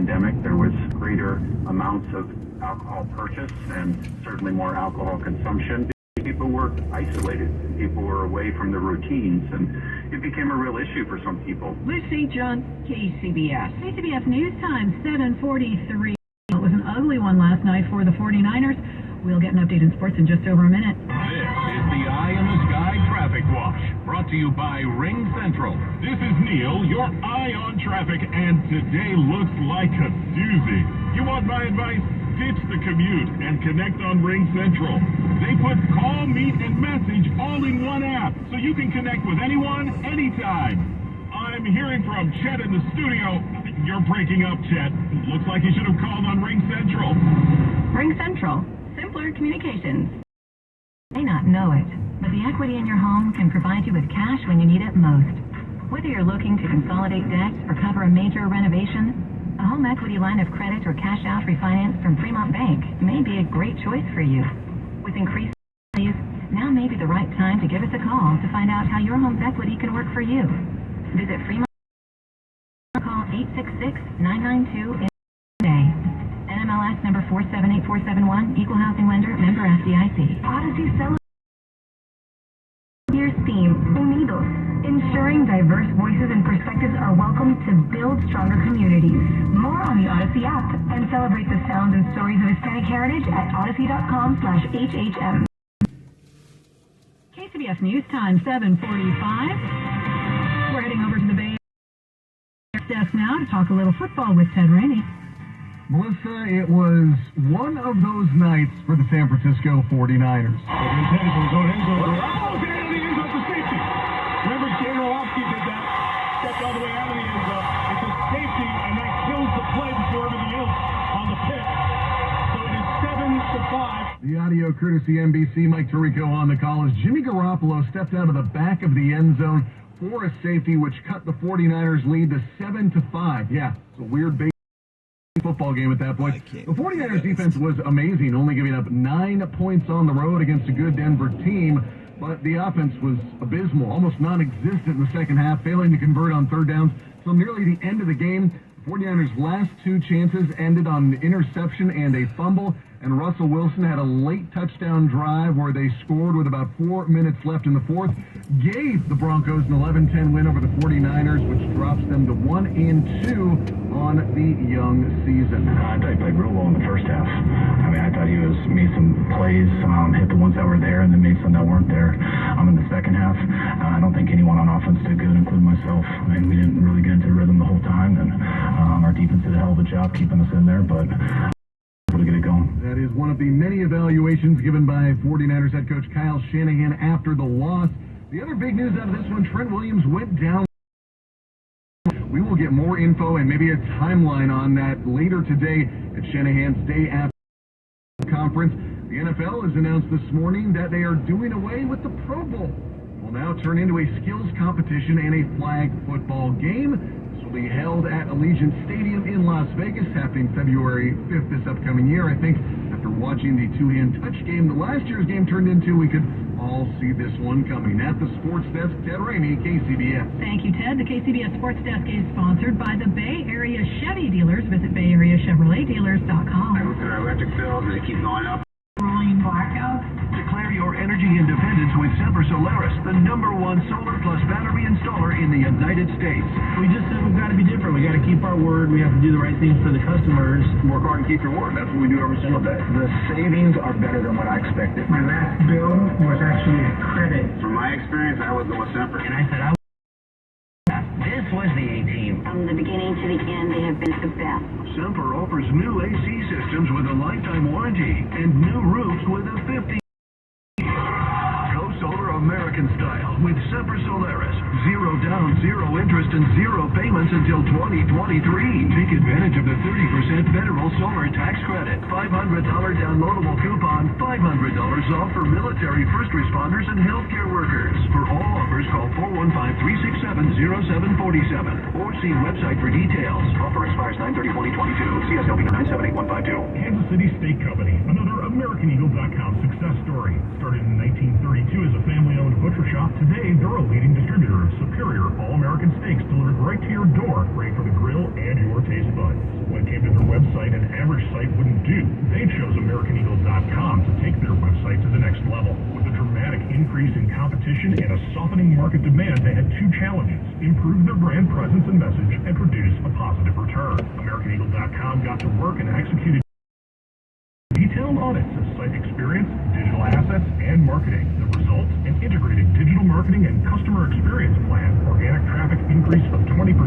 pandemic, there was greater amounts of alcohol purchase and certainly more alcohol consumption. People were isolated. People were away from their routines, and it became a real issue for some people. Lucy John, KCBS. KCBS News Time, 7:43. It was an ugly one last night for the 49ers. We'll get an update in sports in just over a minute. This is the Eye in the Sky Traffic Watch, brought to you by Ring Central. This is Neil, your eye on traffic, and today looks like a doozy. You want my advice? Ditch the commute and connect on Ring Central. They put call, meet, and message all in one app, so you can connect with anyone, anytime. I'm hearing from Chet in the studio. You're breaking up, Chet. Looks like you should have called on Ring Central. Ring Central. Simpler communications. You may not know it, but the equity in your home can provide you with cash when you need it most. Whether you're looking to consolidate debts or cover a major renovation, a home equity line of credit or cash out refinance from Fremont Bank may be a great choice for you. With increased values, now may be the right time to give us a call to find out how your home's equity can work for you. Visit Fremont. Call 866-992 today. NMLS number 478471, Equal Housing Lender, member FDIC. Odyssey celebrates year's theme, Unidos, ensuring diverse voices and perspectives are welcome to build stronger communities. More on the Odyssey app and celebrate the sounds and stories of Hispanic heritage at odyssey.com/HHM. KCBS News Time, 7:45. We're heading over to the Bay desk now to talk a little football with Ted Rainey. Melissa, it was one of those nights for the San Francisco 49ers. Remember, Catenacci did that, stepped all the way out of the end zone. It's a safety, and that kills the play before everything else on the pitch. So it is 7-5. The audio courtesy NBC, Mike Tirico on the call as Jimmy Garoppolo stepped out of the back of the end zone for a safety, which cut the 49ers lead to 7-5. Yeah, it's a weird football game at that point. The 49ers defense was amazing, only giving up 9 points on the road against a good Denver team. But the offense was abysmal, almost non-existent in the second half, failing to convert on third downs. So nearly the end of the game, the 49ers' last 2 chances ended on an interception and a fumble. And Russell Wilson had a late touchdown drive where they scored with about 4 minutes left in the fourth, gave the Broncos an 11-10 win over the 49ers, which drops them to 1-2 on the young season. I thought he played real well in the first half. I mean, I thought he made some plays, hit the ones that were there, and then made some that weren't there. In the second half, I don't think anyone on offense did good, including myself. I mean, we didn't really get into the rhythm the whole time, and our defense did a hell of a job keeping us in there, but able to get it going. That is one of the many evaluations given by 49ers head coach Kyle Shanahan after the loss. The other big news out of this one, Trent Williams went down. We will get more info and maybe a timeline on that later today at Shanahan's day after conference. The NFL has announced this morning that they are doing away with the Pro Bowl. It will now turn into a skills competition and a flag football game. This will be held at Allegiant Stadium in Las Vegas, happening February 5th this upcoming year. I think after watching the two-hand touch game the last year's game turned into, we could all see this one coming. At the sports desk, Ted Rainey, KCBS. Thank you, Ted. The KCBS Sports Desk is sponsored by the Bay Area Chevy dealers. Visit BayAreaChevroletDealers.com. I looked at our electric bills, they keep going up. Rolling blackouts. Declare your energy independence with Semper Solaris, the #1 solar plus battery installer in the United States. We just said we've got to be different. We got to keep our word. We have to do the right things for the customers. Work hard and keep your word. That's what we do every single day. The savings are better than what I expected. My last bill was actually a credit. From my experience, I was with Semper. And I said, this was the A-team. From the beginning to the end, they have been the best. Semper offers new AC systems with a lifetime warranty and new roofs with a 50. Go solar American style with Semper Solaris. 0 down, 0 interest, and 0 payments until 2023. Take advantage of the 30% federal solar tax credit. $500 downloadable coupon. $500 off for military first responders and healthcare workers. For all offers, call 415-367-0747 or see website for details. Offer expires 9/30/2022. CSLB 978152. Kansas City Steak Company, another AmericanEagle.com success story. Started in 1932 as a family-owned butcher shop, today they're a leading distributor of superior all-American steaks delivered right to your door, ready for the grill and your taste buds. When it came to competition and a softening market demand, they had two challenges: improve their brand presence and message and produce a positive return. AmericanEagle.com got to work and executed detailed audits of site experience, digital assets, and marketing. The result, an integrated digital marketing and customer experience plan, organic traffic increase of 20%,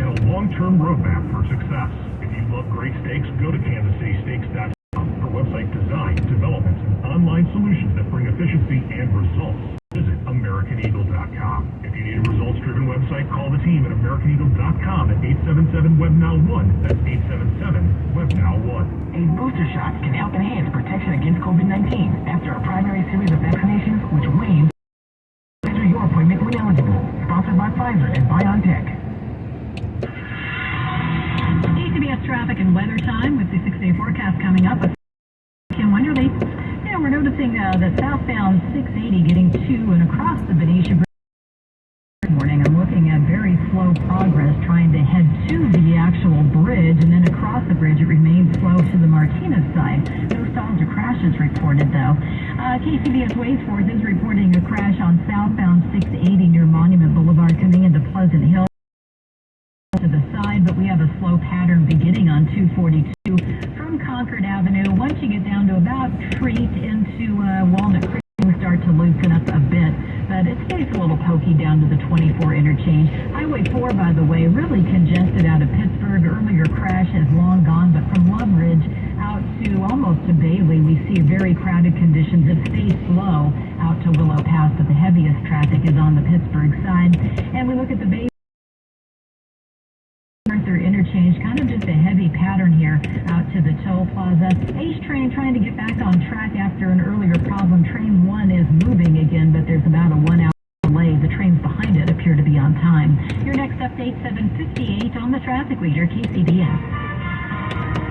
and a long-term roadmap for success. If you love great steaks, go to KansasCitySteaks.com for website design, development, and online solutions that bring efficiency and results. Visit AmericanEagle.com. If you need a results-driven website, call the team at AmericanEagle.com at 877-WEB-NOW1. That's 877-WEB-NOW1. A booster shot can help enhance protection against COVID-19 after a primary series of vaccinations, which wanes. Schedule your appointment when eligible. Sponsored by Pfizer and BioNTech. KCBS traffic and weather time with the 6-day forecast coming up. Kim Wonderly. Yeah, we're noticing the southbound 680 getting to and across the Benicia Bridge. This morning, I'm looking at very slow progress trying to head to the actual bridge, and then across the bridge it remains slow to the Martinez side. No stalls or crashes reported, though. KCBS Waze Force is reporting a crash on southbound 680 near Monument Boulevard coming into Pleasant Hill to the side, but we have a slow pattern beginning on 242 from Concord Avenue. Once you get down to about Treat into Walnut Creek, things start to loosen up a bit, but it stays a little pokey down to the 24 interchange. Highway 4, by the way, really congested out of Pittsburgh. Earlier crash has long gone, but from Love Ridge out to almost to Bailey, we see very crowded conditions. It stays slow out to Willow Pass, but the heaviest traffic is on the Pittsburgh side. And we look at the Bailey interchange, kind of just a heavy pattern here out to the toll plaza. H train trying to get back on track after an earlier problem. Train 1 is moving again, but there's about a 1 hour delay. The trains behind it appear to be on time. Your next update, 7:58 on the traffic leader, KCBS.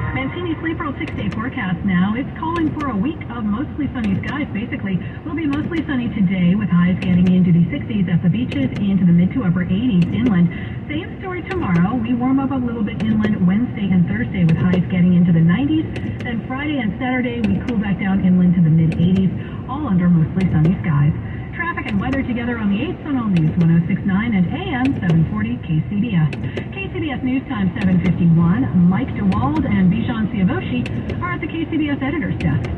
Mancini Sleep World 6-day forecast now. It's calling for a week of mostly sunny skies. Basically, will be mostly sunny today with highs getting into the 60s at the beaches, into the mid to upper 80s inland. Same story tomorrow. We warm up a little bit inland Wednesday and Thursday with highs getting into the 90s. Then Friday and Saturday, we cool back down inland to the mid 80s, all under mostly sunny skies. Traffic and weather together on the 8th Sonoma News 106.9 and AM 740 KCBS. KCBS News Time 7:51. Mike DeWald and Bijan Siavoshi are at the KCBS editor's desk.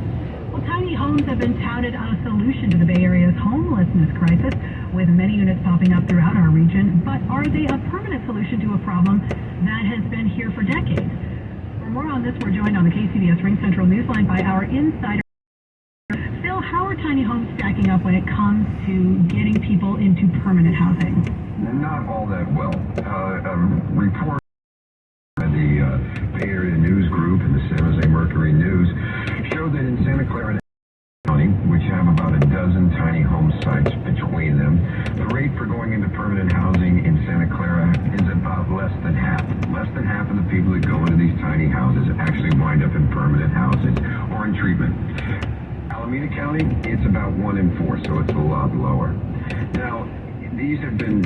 Well, tiny homes have been touted a solution to the Bay Area's homelessness crisis, with many units popping up throughout our region. But are they a permanent solution to a problem that has been here for decades? For more on this, we're joined on the KCBS Ring Central Newsline by our insider. Phil, how are tiny homes stacking up when it comes to getting people into permanent housing? Not all that well. A report by the Bay Area News Group and the San Jose Mercury News showed that in Santa Clara County, which have about a dozen tiny home sites between them, the rate for going into permanent housing in Santa Clara is about less than half. Less than half of the people that go into these tiny houses actually wind up in permanent houses or in treatment. Alameda County, it's about 1 in 4, so it's a lot lower. Now, these have been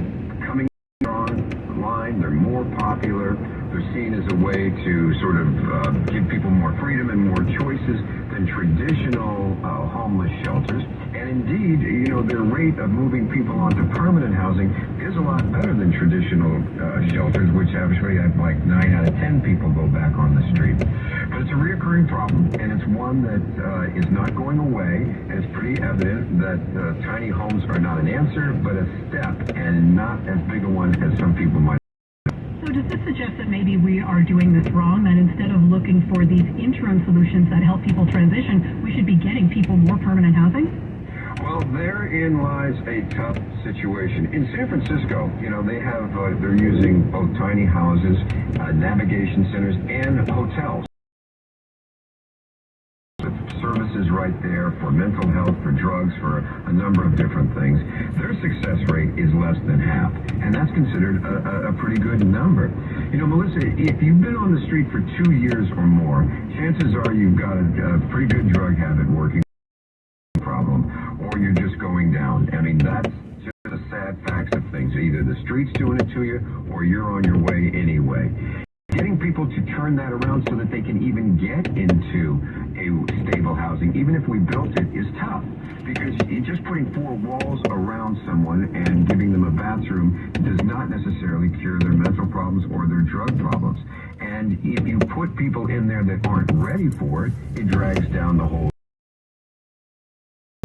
coming online. They're more popular. They're seen as a way to sort of give people more freedom and more choices than traditional homeless shelters. And indeed, you know, their rate of moving people onto permanent housing is a lot better than traditional shelters, which actually have like 9 out of 10 people go back on the street. But it's a reoccurring problem, and it's one that is not going away, and it's pretty evident that tiny homes are not an answer, but a step, and not as big a one as some people might. So does this suggest that maybe we are doing this wrong, that instead of looking for these interim solutions that help people transition, we should be getting people more permanent housing? Well, therein lies a tough situation. In San Francisco, you know, they have, they're using both tiny houses, navigation centers, and hotels. Services right there for mental health, for drugs, for a number of different things. Their success rate is less than half, and that's considered a pretty good number. You know, Melissa, if you've been on the street for 2 years or more, chances are you've got a pretty good drug habit working problem, or you're just going down. I mean, that's just the sad facts of things. Either the street's doing it to you, or you're on your way anyway. getting people to turn that around so that they can even get into a stable housing, even if we built it, is tough. Because just putting 4 walls around someone and giving them a bathroom does not necessarily cure their mental problems or their drug problems. And if you put people in there that aren't ready for it, it drags down the whole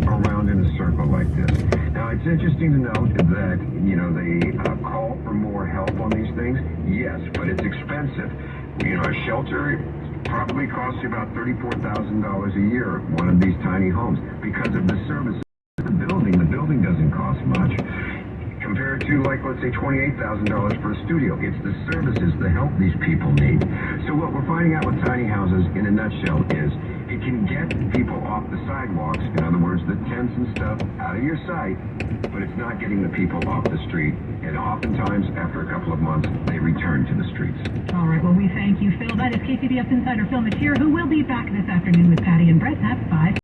around in a circle like this. Now, it's interesting to note that, they call for more help on these things. Yes, but it's expensive. A shelter probably costs you about $34,000 a year, one of these tiny homes, because of the services. The building doesn't cost much. Compared to, let's say, $28,000 for a studio. It's the services, the help these people need. So what we're finding out with tiny houses, in a nutshell, is it can get people off the sidewalks, in other words, the tents and stuff, out of your sight, but it's not getting the people off the street. And oftentimes, after a couple of months, they return to the streets. All right, well, we thank you, Phil. That is KCBS Insider Phil Mateer, who will be back this afternoon with Patty and Brett at 5.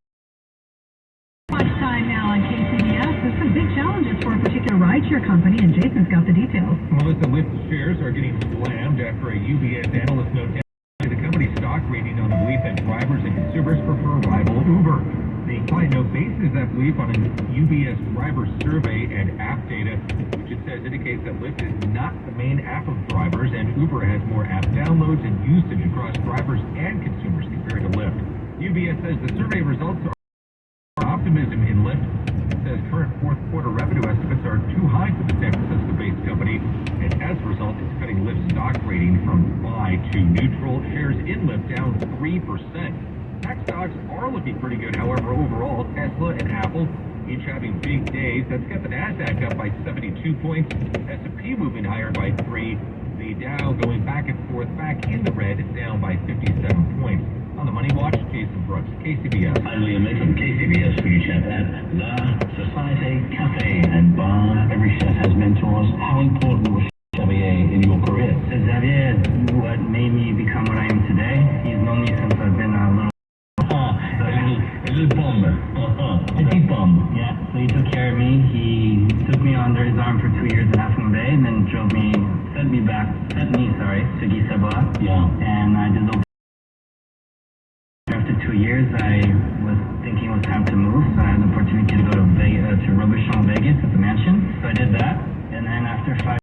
Much time now on KCBS. There's some big challenges for a particular rideshare company, and Jason's got the details. Melissa, Lyft shares are getting slammed after a UBS analyst note down the company's stock rating on the belief that drivers and consumers prefer rival Uber. The client note bases that belief on a UBS driver survey and app data, which it says indicates that Lyft is not the main app of drivers, and Uber has more app downloads and usage across drivers and consumers compared to Lyft. UBS says the survey results are optimism in Lyft. It says current fourth quarter revenue estimates are too high for the San Francisco-based company, and as a result, it's cutting Lyft's stock rating from buy to neutral. Shares in Lyft down 3%. Tech stocks are looking pretty good, however, overall, Tesla and Apple each having big days. That's got the NASDAQ up by 72 points, S&P moving higher by 3, the Dow going back and forth, back in the red, down by 57 points. On the Money Watch, Jason Brooks, KCBS. I'm Liam May from KCBS Foodie Chef at La Societe Cafe and Bar. Every chef has mentors. How important was Xavier in your career? Xavier is what made me become what I am today. He's known me since I've been a little... a little bum. Petit bum. Yeah, so he took care of me. He took me under his arm for 2 years at Half Moon Bay, and then sent me to Guy Savoie. Yeah. And I did those. After 2 years, I was thinking it was time to move, so I had the opportunity to go to Robuchon, Vegas at the mansion. So I did that, and then after 5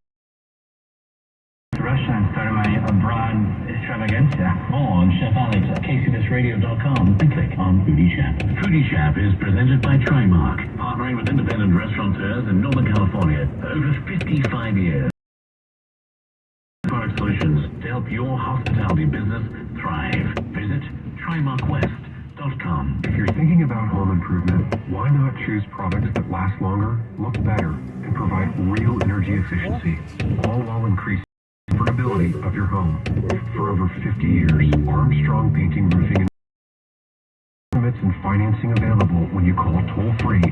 to Russia and started my abroad extravaganza. More on Chef Alex at KCBSRadio.com and click on Foodie Chef. Foodie Chef is presented by Trimark, partnering with independent restaurateurs in Northern California for over 55 years. Product solutions to help your hospitality business thrive. Visit TrimarkWest.com. If you're thinking about home improvement, why not choose products that last longer, look better, and provide real energy efficiency, all while increasing the affordability of your home? For over 50 years, Armstrong Painting, Roofing, and limits and financing available when you call toll-free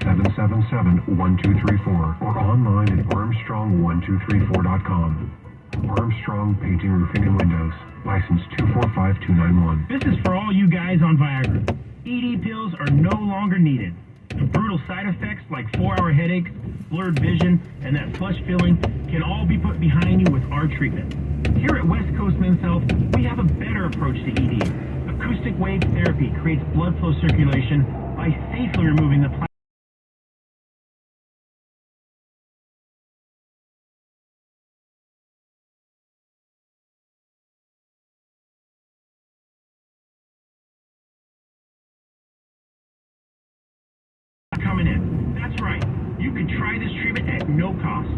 855-777-1234 or online at armstrong1234.com. Armstrong Painting, Roofing, and Windows. License 245291. This is for all you guys on Viagra. ED pills are no longer needed. The brutal side effects like 4-hour headaches, blurred vision, and that flush feeling can all be put behind you with our treatment. Here at West Coast Men's Health, we have a better approach to ED. Acoustic wave therapy creates blood flow circulation by safely removing the plastic coming in. That's right. You can try this treatment at no cost.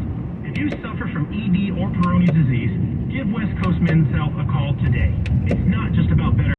If you suffer from ED or Peyronie's disease, give West Coast Men's Health a call today. It's not just about better